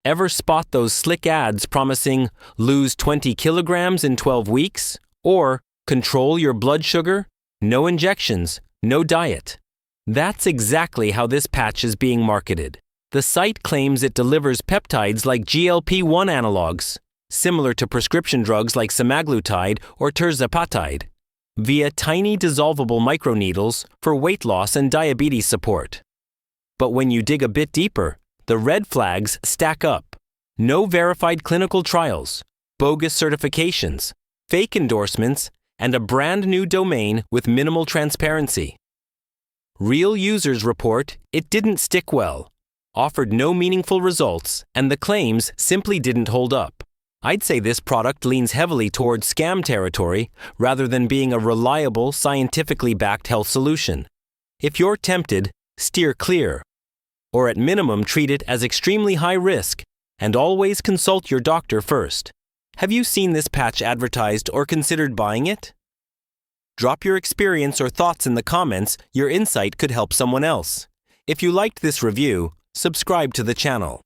Ever spot those slick ads promising lose 20 kilograms in 12 weeks? Or control your blood sugar? No injections, no diet. That's exactly how this patch is being marketed. The site claims it delivers peptides like GLP-1 analogs, similar to prescription drugs like semaglutide or tirzepatide, via tiny dissolvable microneedles for weight loss and diabetes support. But when you dig a bit deeper, the red flags stack up. No verified clinical trials, bogus certifications, fake endorsements, and a brand new domain with minimal transparency. Real users report it didn't stick well, offered no meaningful results, and the claims simply didn't hold up. I'd say this product leans heavily towards scam territory rather than being a reliable, scientifically backed health solution. If you're tempted, steer clear. Or at minimum treat it as extremely high risk, and always consult your doctor first. Have you seen this patch advertised or considered buying it? Drop your experience or thoughts in the comments. Your insight could help someone else. If you liked this review, subscribe to the channel.